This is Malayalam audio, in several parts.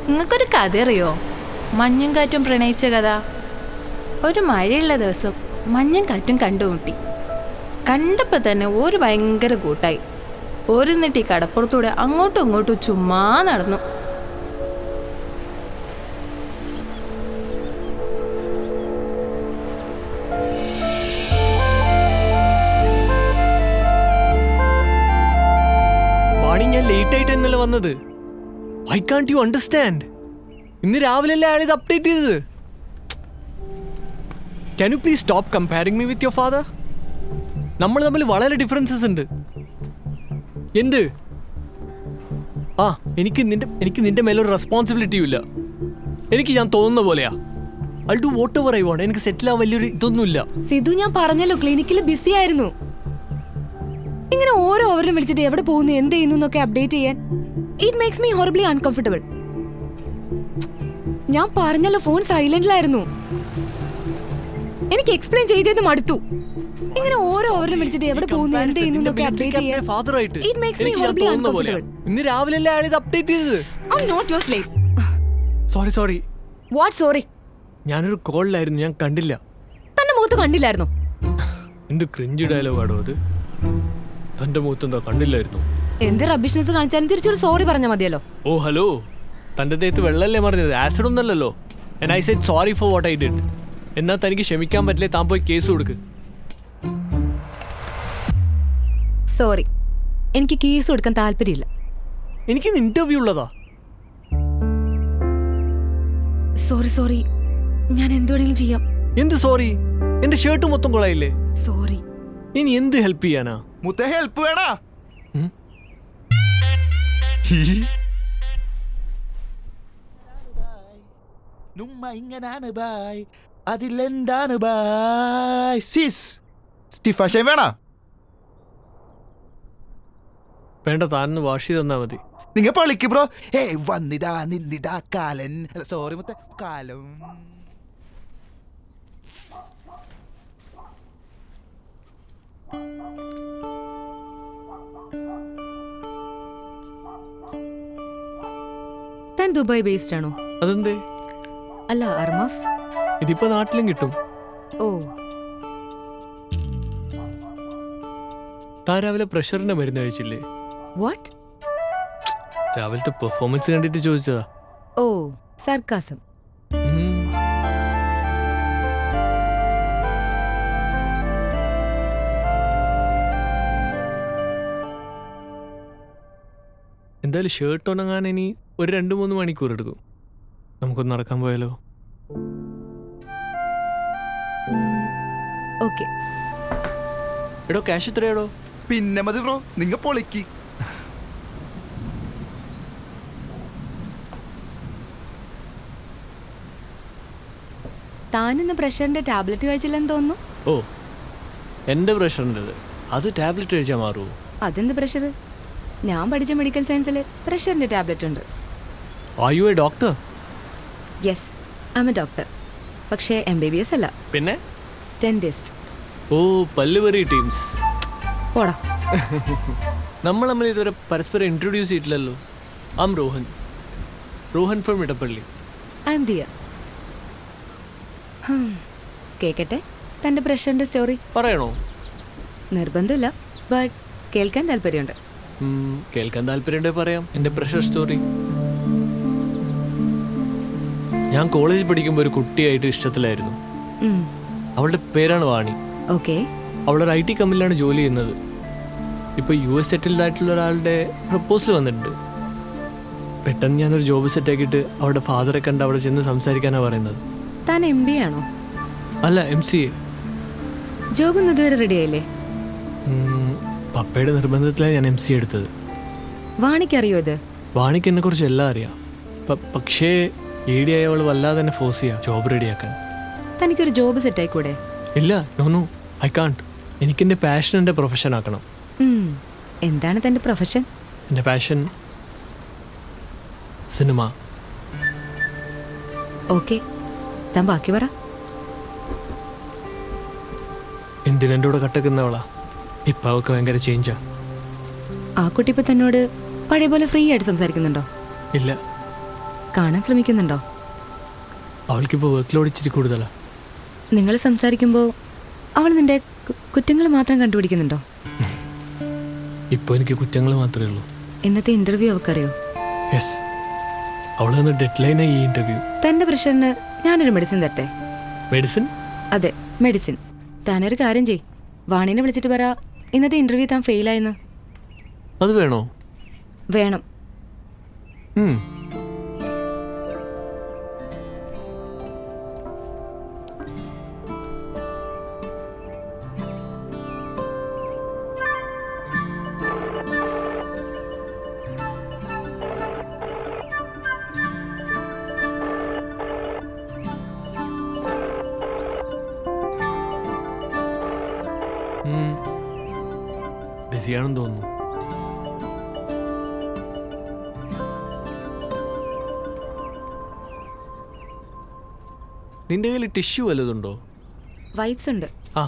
നിങ്ങൾക്കൊരു കഥ അറിയോ? മഞ്ഞും കാറ്റും പ്രണയിച്ച കഥ. ഒരു മഴയുള്ള ദിവസം മഞ്ഞും കാറ്റും കണ്ടുമുട്ടി. കണ്ടപ്പോൾ തന്നെ ഒരു ഭയങ്കര കൂട്ടായി. ഓരോന്നിട്ട് ഈ കടപ്പുറത്തൂടെ അങ്ങോട്ടും ഇങ്ങോട്ടും ചുമ്മാ നടന്നു. ഞാൻ ലേറ്റ് ആയിട്ട് എന്നല്ല വന്നത്. വൈ കാണ്ട് യു അണ്ടർസ്റ്റാൻഡ്? ഇന്ന് രാവിലെ അല്ലേ അയാൾ ഇത് അപ്ഡേറ്റ് ചെയ്തത്. Can you please stop comparing me with your father? നമ്മൾ തമ്മിൽ വളരെ ഡിഫറൻസസ് ഉണ്ട്. എന്ത്? ആ എനിക്ക് നിന്റെ മേലൊരു റെസ്പോൺസിബിലിറ്റിയും ഇല്ല. എനിക്ക് ഞാൻ തോന്നുന്ന പോലെയാ. I do what ever I want. എനിക്ക് സെറ്റിൽ ആവാൻ വലിയൊരു ഇതൊന്നുമില്ല. സിധു, ഞാൻ പറഞ്ഞല്ലോ ക്ലിനിക്കിൽ ബിസി ആയിരുന്നു. ഇങ്ങനെ ഓരോ ഓവറിലും വിളിച്ചിട്ട് എവിടെ പോകുന്നു, എന്ത് ചെയ്യുന്നു എന്നൊക്കെ അപ്ഡേറ്റ് ചെയ്യാൻ it makes me horribly uncomfortable. ഞാൻ പറഞ്ഞല്ലോ ഫോൺ സൈലന്റിലായിരുന്നു. എനിക്ക് എക്സ്പ്ലെയിൻ ചെയ്തത് മടുത്തു. ഇങ്ങനെ ഓരോ ഓവറിലും വിളിച്ചിട്ട് എവിടെ പോകുന്നു, എന്ത് ചെയ്യുന്നു എന്നൊക്കെ അപ്ഡേറ്റ് ചെയ്യാൻ it makes me horribly uncomfortable. ഇന്ന് രാവിലെ അല്ലേ അയാൾ ഇത് അപ്ഡേറ്റ് ചെയ്തത്. I am not your slave. Sorry. What sorry? ഞാനൊരു കോളിലായിരുന്നു, ഞാൻ കണ്ടില്ല. തന്റെ മുഖത്ത് കണ്ടില്ലായിരുന്നോ? എന്ത് ക്രിഞ്ച് ഡയലോഗാണോ അത്? തന്റെ മുഖത്ത് എന്താ കണ്ടില്ലായിരുന്നു? എന്ത് റബ്ബിഷ്നെസ് കാണിച്ചാലും തിരിച്ചൊരു സോറി പറഞ്ഞാൽ മതിയല്ലോ. ഓ ഹലോ, തന്റെ ദേഹത്ത് വെള്ളല്ലേ പറഞ്ഞത്, ആസിഡ് ഒന്നല്ലല്ലോ. And I said sorry for what I did. എന്നാൽ തനിക്ക് ക്ഷമിക്കാൻ പറ്റില്ലേ, താൻ പോയി കേസ് കൊടുക്ക്. സോറി, എനിക്ക് കേസ് കൊടുക്കാൻ താല്പര്യമില്ല. എനിക്ക് ഇന്റർവ്യൂ ഉള്ളതാ. സോറി, ഞാൻ എന്തുവേണമെങ്കിലും ചെയ്യാം. എന്ത് സോറി? എന്റെ ഷർട്ട് മൊത്തം കൊളായില്ലേ? സോറി. ഇനി എന്ത് ഹെൽപ്പ് ചെയ്യാനാ? മുത്തേ ഹെൽപ്പ് വേണോ? നുമ്മ ഇങ്ങനാണ് ബായ്, അതിലെന്താണ് ബായ് സിസ് സ്റ്റിഫാഷൻ വേണോ? വേണ്ട, താനൊന്ന് വാഷ് ചെയ്ത് തന്നാ മതി. നിങ്ങ പൊളിക്ക് ബ്രോ. വന്നിതാ നിന്നിതാ കാലൻ. സോറി മുത്തേ, കാലം. താൻ ദുബായ് ബേസ്ഡ് ആണോ? അതെന്തേ? അല്ല, അർമാഫ്. ഇതിപ്പോ നാട്ടിലും കിട്ടും. ഓ, താൻ രാവിലെ പ്രഷറിന്റെ മരുന്ന് കഴിച്ചില്ലേ? വാട്ട്? രാവിലത്തെ പെർഫോമൻസ് കണ്ടിട്ട് ചോദിച്ചതാ. ഓ, സർക്കാസം. എന്തായാലും ഷർട്ട് ഉണങ്ങാൻ ഇനി ഒരു 2-3 മണിക്കൂർ എടുക്കും. നമുക്കൊന്ന് നടക്കാൻ പോയാലോ? ഓക്കെ. എടോ, ക്യാഷ് എത്രയാടോ? പിന്നെ മതി ബ്രോ, നിങ്ങ പൊളിക്ക്. താനിന്ന് പ്രഷറിന്റെ ടാബ്ലറ്റ് കഴിച്ചില്ലെന്ന് തോന്നുന്നു. ഓ, എൻ്റെ പ്രഷറിൻ്റെത്. അത് ടാബ്ലറ്റ് കഴിച്ചാൽ മാറുമോ? അതെന്ത് പ്രഷർ? ഞാൻ പഠിച്ച മെഡിക്കൽ സയൻസിൽ പ്രഷറിന്റെ ടാബ്ലറ്റ് ഉണ്ട്. Are you A doctor? Yes, I M A doctor. പക്ഷേ MBBS അല്ല, പിന്നെ ഡെന്റിസ്റ്റ്. ഓ, പല്ലുപറി ടീംസ്. പോടാ. നമ്മൾ ഇതുവരെ പരസ്പരം ഇൻട്രൊഡ്യൂസ് ചെയ്തിട്ടില്ലല്ലോ. I'm Rohan from Edappally. I'm Diya. കേക്കട്ടെ തന്റെ പ്രഷറിന്റെ സ്റ്റോറി. പറയണോ? നിർബന്ധമില്ല, ബട്ട് കേൾക്കാൻ താല്പര്യമുണ്ട്. കേൾക്കാൻ താല്പര്യമുണ്ടെങ്കിൽ പറയാം എൻ്റെ പ്രഷർ സ്റ്റോറി. ഞാൻ കോളേജ് പഠിക്കുമ്പോൾ ഒരു കുട്ടിയായിട്ട് ഇഷ്ടത്തിലായിരുന്നു. അവളുടെ പേരാണ് വാണി. ഓക്കെ. അവളൊരു IT കമ്പനിയിലാണ് ജോലി ചെയ്യുന്നത്. ഇപ്പോൾ US സെറ്റിൽഡ് ആയിട്ടുള്ള ഒരാളുടെ പ്രപ്പോസൽ വന്നിട്ടുണ്ട്. പെട്ടെന്ന് ഞാനൊരു ജോബ് സെറ്റാക്കിയിട്ട് അവളുടെ ഫാദറെ കണ്ട് അവിടെ ചെന്ന് സംസാരിക്കാനാണ് പറയുന്നത്. താൻ MBA ആണോ? അല്ല, MCA. ജോബ് ഒന്നും ഇതുവരെ റെഡി ആയില്ലേ? പപ്പയുടെ നിർബന്ധത്തിലാണ് ഞാൻ MCA എടുത്തത്. വാണിക്കറിയോ ഇത്? വാണിക്ക് എന്നെ കുറിച്ച് എല്ലാം അറിയാം. പക്ഷേ ഏടിയായി അവൾ വല്ലാതെ തന്നെ ഫോഴ്സ് ചെയ്യാം ജോബ് റെഡിയാക്കാൻ. തനിക്കൊരു ജോബ് സെറ്റ് ആയിക്കൂടെ? ഇല്ല, നോ ഐ കാണ്ട്. എനിക്കെൻ്റെ പാഷൻ എൻ്റെ പ്രൊഫഷൻ ആക്കണം. എന്താണ് തൻ്റെ പ്രൊഫഷൻ? എൻ്റെ പാഷൻ സിനിമ. ഓക്കെ, താൻ ബാക്കി പറ. എന്തിനെൻ്റെ കൂടെ കട്ടക്കുന്നവളാ. ഇപ്പം അവൾക്ക് ഭയങ്കര ചേഞ്ചാ. ആ കുട്ടി ഇപ്പം തന്നോട് പഴയ പോലെ ഫ്രീ ആയിട്ട് സംസാരിക്കുന്നുണ്ടോ? ഇല്ല, കാണാൻ ശ്രമിക്കുന്നുണ്ടോ? അവൾക്കിപ്പോൾ വർക്ക് ലോഡ് ഇച്ചിരി കൂടുതലാ. നിങ്ങൾ സംസാരിക്കുമ്പോൾ അവൾ നിന്റെ കുറ്റങ്ങൾ മാത്രം കണ്ടുപിടിക്കുന്നുണ്ടോ? ഇപ്പോൾ എനിക്ക് കുറ്റങ്ങൾ മാത്രമേ ഉള്ളൂ. ഇന്നത്തെ ഇന്റർവ്യൂ അവൾക്കറിയോ? യെസ്, അവൾ തന്ന ഡെഡ് ലൈനായി ഈ ഇൻ്റർവ്യൂ. തന്റെ പ്രഷറിന് ഞാനൊരു മെഡിസിൻ തരട്ടെ? മെഡിസിൻ? അതെ, മെഡിസിൻ. താനൊരു കാര്യം ചെയ്, വാണിനെ വിളിച്ചിട്ട് പറ ഇന്നത്തെ ഇന്റർവ്യൂ താൻ ഫെയിലായെന്ന്. അത് വേണോ? വേണം. ഉം. ബിസിയാണെന്ന് തോന്നുന്നു. നിന്റെ കയ്യിൽ ടിഷ്യൂ വല്ലതുണ്ടോ? വൈബ്സ് ഉണ്ട്. ആ,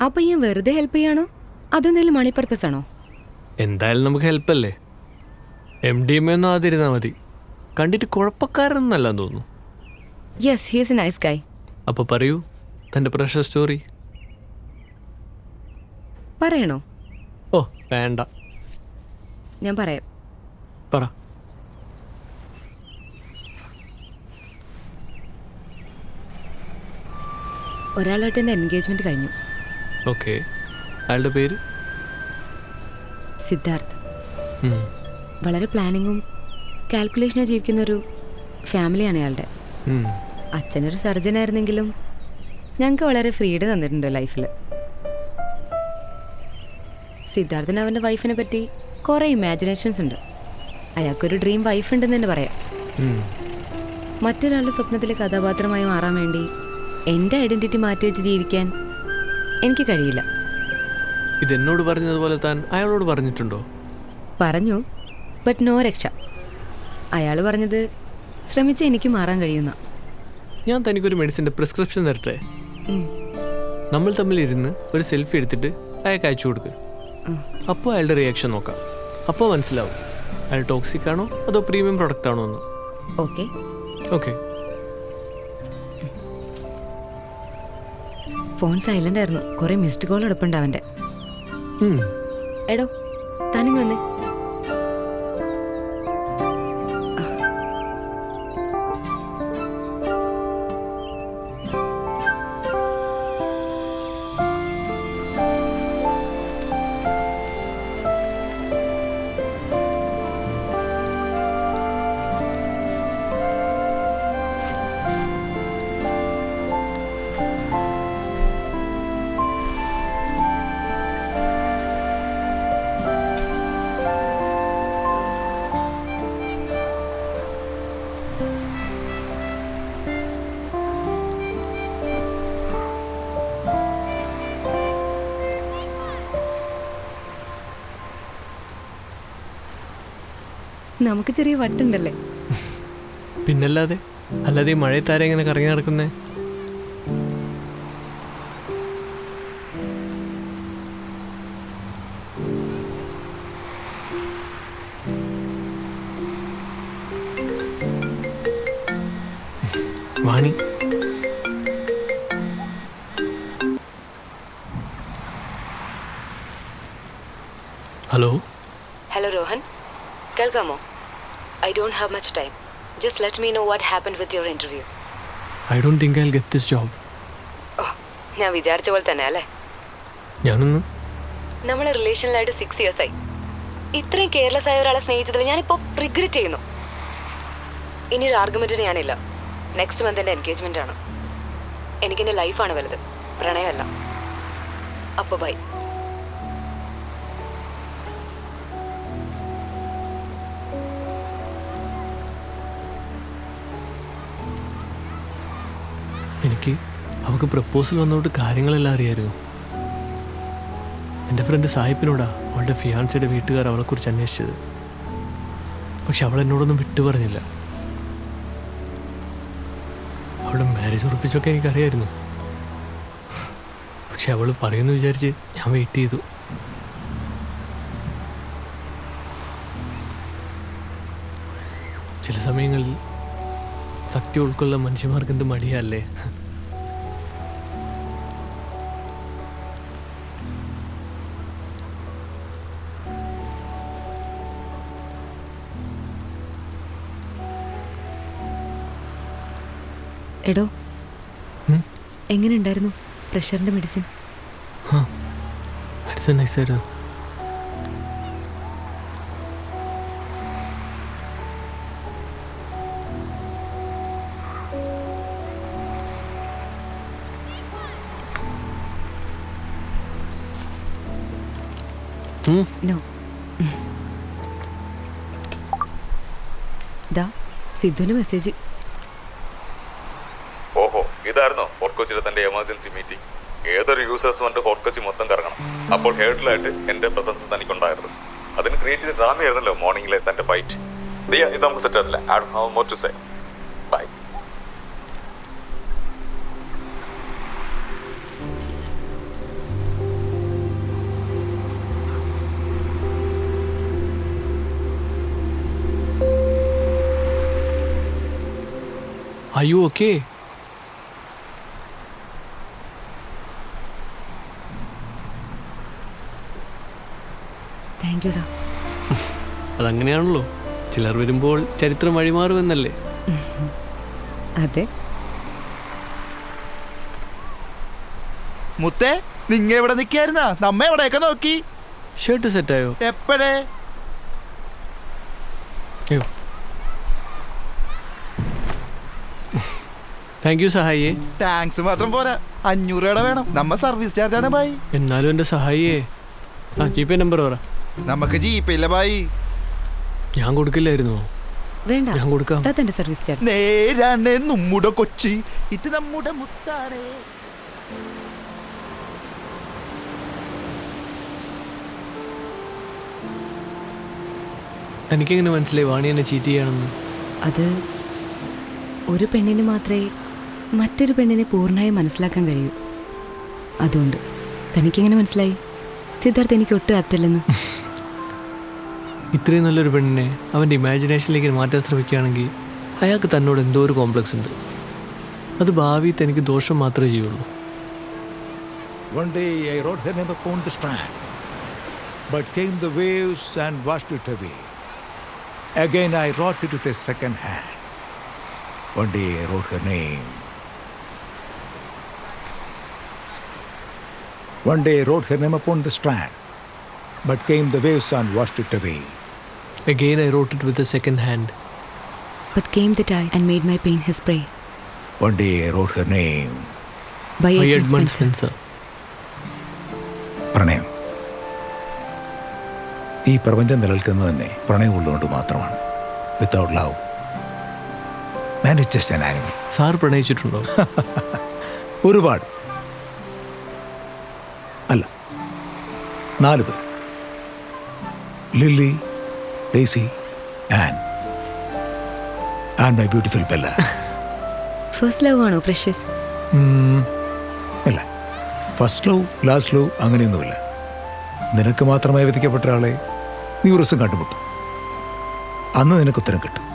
ആ പയ്യൻ വെറുതെ ഹെൽപ്പ് ചെയ്യാണോ അതെന്തെങ്കിലും മണി പർപ്പസ് ആണോ? എന്തായാലും നമുക്ക് ഹെൽപ്പല്ലേ. MDMA ഒന്നും ആതിരുന്നാൽ മതി. കണ്ടിട്ട് കുഴപ്പക്കാരനൊന്നും അല്ലാന്ന് തോന്നുന്നു. Yes, he is A nice ഗായ്. അപ്പോൾ പറയൂ തൻ്റെ പ്രഷർ സ്റ്റോറി. പറയണോ? ഓ വേണ്ട, ഞാൻ പറയാം. പറ. ഒരാളായിട്ട് എൻ്റെ എൻഗേജ്മെന്റ് കഴിഞ്ഞു. ഓക്കെ, അയാളുടെ പേര്? സിദ്ധാർത്ഥ്. ഉം. വളരെ പ്ലാനിങ്ങും കാൽക്കുലേഷനും ജീവിക്കുന്നൊരു ഫാമിലിയാണ് അയാളുടെ. ഉം. അച്ഛനൊരു സർജൻ ആയിരുന്നെങ്കിലും ഞങ്ങൾക്ക് വളരെ ഫ്രീഡം തന്നിട്ടുണ്ട് ലൈഫിൽ. സിദ്ധാർത്ഥിന് അവൻ്റെ വൈഫിനെ പറ്റി കുറേ ഇമാജിനേഷൻസ് ഉണ്ട്. അയാൾക്കൊരു ഡ്രീം വൈഫ് ഉണ്ടെന്ന് തന്നെ പറയാം. ഉം. മറ്റൊരാളുടെ സ്വപ്നത്തിലെ കഥാപാത്രമായി മാറാൻ വേണ്ടി എൻ്റെ ഐഡൻറ്റിറ്റി മാറ്റിവെച്ച് ജീവിക്കാൻ എനിക്ക് കഴിയില്ല. ഇതെന്നോട് പറഞ്ഞതുപോലെ താൻ അയാളോട് പറഞ്ഞിട്ടുണ്ടോ? പറഞ്ഞു, ബട്ട് നോ രക്ഷ. അയാൾ പറഞ്ഞത് ശ്രമിച്ച് എനിക്ക് മാറാൻ കഴിയുന്ന. ഞാൻ തനിക്കൊരു മെഡിസിൻ്റെ പ്രിസ്ക്രിപ്ഷൻ തരട്ടെ? നമ്മൾ തമ്മിലിരുന്ന് ഒരു സെൽഫി എടുത്തിട്ട് അയാൾക്ക് അയച്ചു കൊടുക്ക്. അപ്പോൾ അയാളുടെ റിയാക്ഷൻ നോക്കാം. അപ്പോൾ മനസ്സിലാവും അയാൾ ടോക്സിക് ആണോ അതോ പ്രീമിയം പ്രൊഡക്റ്റ് ആണോ എന്ന്. ഓക്കെ. ഓക്കെ. ഫോൺ സൈലന്റ് ആയിരുന്നു. കുറേ മിസ്ഡ് കോൾ എടുപ്പുണ്ട് അവൻ്റെ. എടോ താനിങ് വന്നേ. നമുക്ക് ചെറിയ വട്ടുണ്ടല്ലേ? പിന്നല്ലാതെ. അല്ലാതെ ഈ മഴയത്താരെ ഇങ്ങനെ കറങ്ങി നടക്കുന്നേ? വാണി, ഹലോ. ഹലോ രോഹൻ, കേൾക്കാമോ? I don't have much time. Just let me know what happened with your interview. I don't think I'll get this job. Oh, ഞാൻ വിചാരിച്ച പോലെ തന്നെ അല്ലേ? ഞാനൊന്ന് നമ്മൾ റിലേഷനിലായിട്ട് 6 years ആയി. ഇത്രയും കെയർലെസ് ആയ ഒരാളെ സ്നേഹിച്ചതിൽ ഞാനിപ്പോൾ റിഗ്രറ്റ് ചെയ്യുന്നു. ഇനിയൊരു ആർഗ്യുമെൻറ്റിന് ഞാനില്ല. നെക്സ്റ്റ് മന്ത് എൻ്റെ എൻഗേജ്മെൻ്റ് ആണ്. എനിക്കെൻ്റെ ലൈഫാണ് വലുത്, പ്രണയമല്ല. അപ്പോൾ ബൈ. എനിക്ക് അവൾക്ക് പ്രപ്പോസൽ വന്നതുകൊണ്ട് കാര്യങ്ങളെല്ലാം അറിയായിരുന്നു. എൻ്റെ ഫ്രണ്ട് സാഹിബിനോടാ അവളുടെ ഫിയാൻസിയുടെ വീട്ടുകാർ അവളെക്കുറിച്ച് അന്വേഷിച്ചത്. പക്ഷെ അവൾ എന്നോടൊന്നും വിട്ടു പറഞ്ഞില്ല. അവളുടെ മാരേജ് ഉറപ്പിച്ചൊക്കെ എനിക്കറിയായിരുന്നു. പക്ഷെ അവൾ പറയുമെന്ന് വിചാരിച്ച് ഞാൻ വെയിറ്റ് ചെയ്തു. ചില സമയങ്ങളിൽ സത്യം ഉൾക്കൊള്ളാൻ മനുഷ്യന്മാർക്ക് എന്ത് മടിയല്ലേ. എടോ, എങ്ങനെയുണ്ടായിരുന്നു പ്രഷറിന്റെ മെഡിസിൻ? മെഡിസിൻ നൈസായിരുന്നു. നോ. ദാ സിദ്ധുവിന് മെസ്സേജ്. ഓഹോ, ഇതായിരുന്നോ ഫോർട്ട് കൊച്ചിയിലെ തന്റെ എമർജൻസി മീറ്റിംഗ്? ഏതൊരു യൂസേഴ്സ് വന്നിട്ട് ഫോർട്ട് കൊച്ചി മൊത്തം കറങ്ങണം. അപ്പോൾ ഹേർട്ടിലായിട്ട് എന്റെ പ്രസൻസ് തനിക്കുണ്ടായിരുന്നു. അതിന് ക്രിയേറ്റ് ചെയ്ത ഡ്രാമ ആയിരുന്നല്ലോ മോർണിംഗിലെ തന്റെ ഫൈറ്റ്. ഇത് നമുക്ക് സെറ്റ് ആവില്ല. I don't have more to say. Bye. Are you okay? Thank യുടാ. അതങ്ങനെയാണല്ലോ, ചിലർ വരുമ്പോൾ ചരിത്രം വഴിമാറുമെന്നല്ലേ. അതെ. മുത്തേ, നിങ്ങ എവിടെ നിൽക്കായിരുന്ന? നമ്മ എവിടെയൊക്കെ നോക്കി. ഷർട്ട് സെറ്റായോ? എപ്പോഴേ? അയ്യോ, താങ്ക് യു സഹായിയേ. താങ്ക്സ് മാത്രം പോരാ, 500 രൂപ വേണം. നമ്മ സർവീസ് ചാർജ് ആണ് ബായി. എന്നാലും എൻ്റെ സഹായിയേ. ആ ജിപേ നമ്പർ പറ. നമുക്ക് ജീപ്പ് ഇല്ല ബായി. ഞാൻ കൊടുക്കില്ലായിരുന്നോ? വേണ്ട, ഞാൻ കൊടുക്കാം. തന്റെ സർവീസ് ചാർജ്. നേരാണ് നമ്മുടെ കൊച്ചി, ഇത് നമ്മുടെ മുത്താണ്. തനിക്കെങ്ങനെ മനസ്സിലായി വാണി എന്നെ ചീറ്റ് ചെയ്യണമെന്ന്? അത് ഒരു പെണ്ണിന് മാത്രമേ മറ്റൊരു പെണ്ണിനെ പൂർണ്ണമായി മനസ്സിലാക്കാൻ കഴിയൂ. അതുകൊണ്ട് തനിക്കെങ്ങനെ മനസ്സിലായി സിദ്ധാർത്ഥ് എനിക്ക് ഒട്ടും ആപ്റ്റല്ലെന്ന്? ഇത്രയും നല്ലൊരു പെണ്ണിനെ അവൻ്റെ ഇമാജിനേഷനിലേക്ക് മാറ്റാൻ ശ്രമിക്കുകയാണെങ്കിൽ അയാൾക്ക് തന്നോട് എന്തോ ഒരു കോംപ്ലക്സ് ഉണ്ട്. അത് ഭാവി തനിക്ക് ദോഷം മാത്രമേ ചെയ്യുള്ളൂ. One day I wrote her name upon the strand, but came the waves and washed it away. Again I wrote it with a second hand. One day I wrote her name. One day I wrote her name upon the strand, but came the waves and washed it away. Again I wrote it with a second hand. But came the tide and made my pain his prey. One day I wrote her name. By By Edmund Edmund Spencer. Spencer. പ്രണയം. ഈ പ്രപഞ്ചം നിലനിൽക്കുന്നത് തന്നെ പ്രണയം ഉള്ളതുകൊണ്ട് മാത്രമാണ്. Without love man is just an animal. Sir പ്രണയിച്ചിട്ടുണ്ടോ? ഒരുപാട് അല്ല, 4 പേർ. Lily, Daisy, and my beautiful Bella. First love ആണോ പ്രഷ്യസ്? അല്ല, ഫസ്റ്റ് ലവ് ലാസ്റ്റ് ലവ് അങ്ങനെയൊന്നുമില്ല. നിനക്ക് മാത്രമായി വിധിക്കപ്പെട്ട ആളെ നീ ഒരു ദിവസം കണ്ടുമുട്ടും. അന്ന് നിനക്ക് ഉത്തരം കിട്ടും.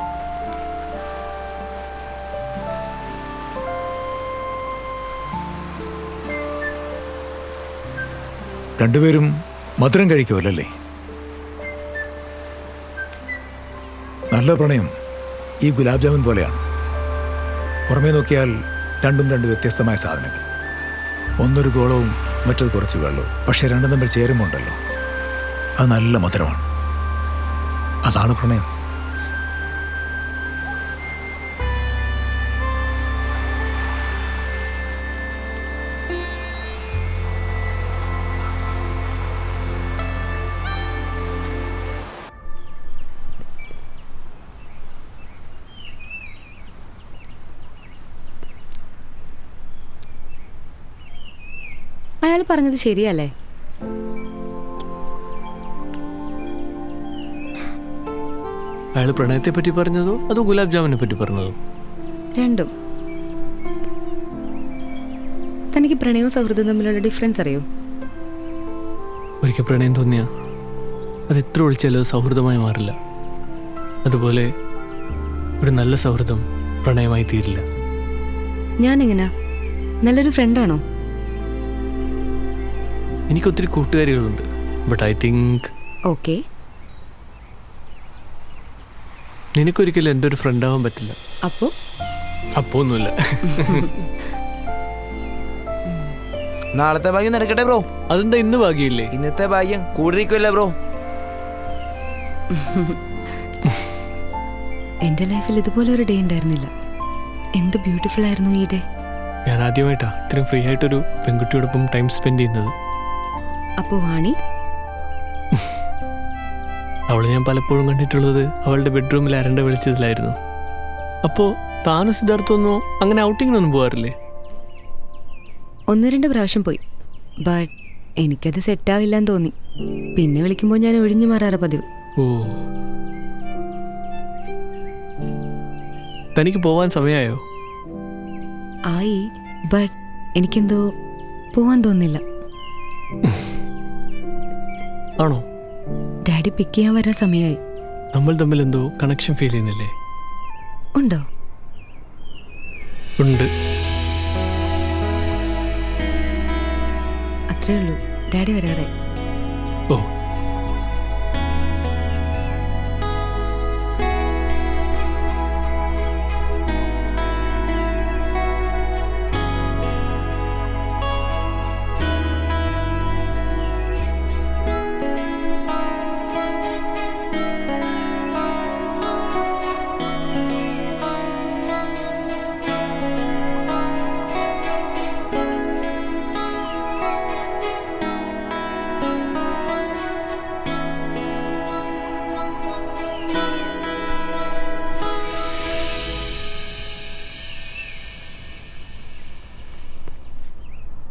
രണ്ടുപേരും മധുരം കഴിക്കുമല്ലേ? നല്ല പ്രണയം ഈ ഗുലാബ് ജാമുൻ പോലെയാണ്. പുറമേ നോക്കിയാൽ രണ്ടും 2 വ്യത്യസ്തമായ സാധനങ്ങൾ. ഒന്നൊരു ഗോളവും മറ്റത് കുറച്ച് വെള്ളവും. പക്ഷെ രണ്ടും തമ്മിൽ ചേരുമുണ്ടല്ലോ, അത് നല്ല മധുരമാണ്. അതാണ് പ്രണയം. അയാൾ പറഞ്ഞത് ശരിയല്ലേ? അയാൾ പ്രണയത്തെ പറ്റി പറഞ്ഞതോ അതോ ഗുലാബ് ജാമുനെ പറ്റി പറഞ്ഞതോ? രണ്ടും. തനിക്ക് പ്രണയവും സൗഹൃദവും തമ്മിലുള്ള ഡിഫറൻസ് അറിയോ? ഒരിക്കൽ പ്രണയം തോന്നിയ അത് എത്ര ഒളിച്ചാലും അത് സൗഹൃദമായി മാറില്ല. അതുപോലെ ഒരു നല്ല സൗഹൃദം പ്രണയമായി തീരില്ല. ഞാനെങ്ങനാ? നല്ലൊരു ഫ്രണ്ടാണോ? എനിക്കൊത്തിരി കൂട്ടുകാരികളുണ്ട്. But I think okay. നിനക്കൊരിക്കലും എൻ്റെ ഒരു ഫ്രണ്ടാവാൻ പറ്റില്ല. അപ്പോ ഒന്നുമില്ല. നാളത്തെ ഭാഗ്യം നടക്കട്ടെ ബ്രോ. അതെന്താ ഇന്ന് ഭാഗ്യമില്ലേ? ഇന്നത്തെ ഭാഗ്യം കൂടിയിരിക്കുമല്ലേ ബ്രോ? എൻ്റെ ലൈഫിൽ ഇതുപോലെ ഒരു ഡേ ഉണ്ടായിരുന്നില്ല. എന്ത് ബ്യൂട്ടിഫുൾ ആയിരുന്നു ഈ ഡേ. ഞാൻ ആദ്യമായിട്ടാ ഇത്രയും ഫ്രീ ആയിട്ടൊരു പെൺകുട്ടിയോടൊപ്പം ടൈം സ്പെൻഡ് ചെയ്യുന്നത്. അപ്പോൾ വാണി? അവളെ ഞാൻ പലപ്പോഴും കണ്ടിട്ടുള്ളത് അവളുടെ ബെഡ്റൂമിൽ അരണ്ട വെളിച്ചത്തിലായിരുന്നു. അപ്പോൾ താനും സിദ്ധാർത്ഥമൊന്നും അങ്ങനെ ഔട്ടിങ്ങിനൊന്നും പോകാറില്ലേ? 1-2 പ്രാവശ്യം പോയി. ബട്ട് എനിക്കത് സെറ്റാവില്ലെന്ന് തോന്നി. പിന്നെ വിളിക്കുമ്പോൾ ഞാൻ ഒഴിഞ്ഞു മാറാറ് പതിവ്. ഓ, തനിക്ക് പോവാൻ സമയമായോ? ആയി, ബട്ട് എനിക്കെന്തോ പോവാൻ തോന്നില്ല. ആണോ? ഡാഡി പിക്ക് ചെയ്യാൻ വരാൻ സമയമായി. നമ്മൾ തമ്മിൽ എന്തോ കണക്ഷൻ ഫീൽ ചെയ്യുന്നില്ലേ? ഉണ്ടോ? ഉണ്ട്. അത്രേ ഉള്ളൂ. ഡാഡി വരാറായി. ഓ,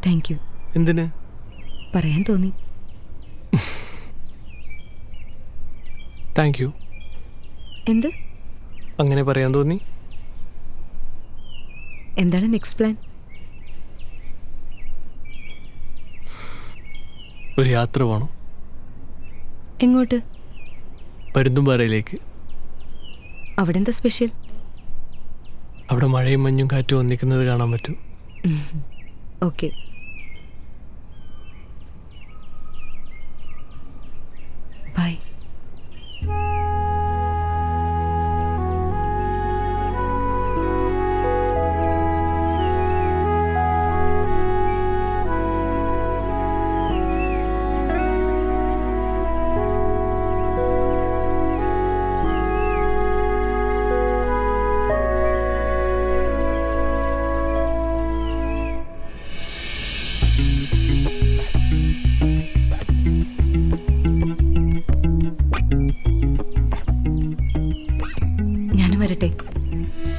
താങ്ക് യു. എന്തിന്? പറയാൻ തോന്നി. Thank you. എന്ത്? അങ്ങനെ പറയാൻ തോന്നി. എന്താണ് നെക്സ്റ്റ് പ്ലാൻ? ഒരു യാത്ര പോകണം. എങ്ങോട്ട്? പരുന്തുംപാറയിലേക്ക്. അവിടെ എന്താ സ്പെഷ്യൽ? അവിടെ മഴയും മഞ്ഞും കാറ്റും ഒന്നിക്കുന്നത് കാണാൻ പറ്റും. ഓക്കെ. ബൈ. ഞാനും വരട്ടെ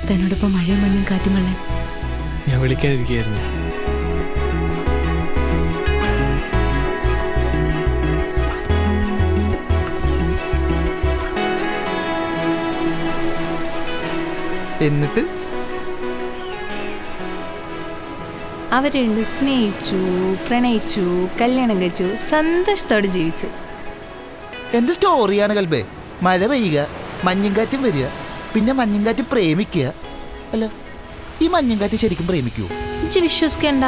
തന്നോടൊപ്പം മഴയും മഞ്ഞും കാറ്റും കൊള്ളാൻ. ഞാൻ വിളിക്കാനിരിക്കുകയായിരുന്നു. എന്നിട്ട് അവരുണ്ട് സ്നേഹിച്ചു, പ്രണയിച്ചു, കല്യാണം കഴിച്ചു, സന്തോഷത്തോടെ ജീവിച്ചു. എന്ത് സ്റ്റോറിയാണ് കൽബേ? മഴ പെയ്യുക, മഞ്ഞും കാറ്റും വരിക, പിന്നെ മഞ്ഞും കാറ്റ് പ്രേമിക്കുക. അല്ല, ഈ മഞ്ഞും കാറ്റ് ശരിക്കും പ്രേമിക്കുവോ? ഇജ്ജ് വിശ്വസിക്കണ്ട.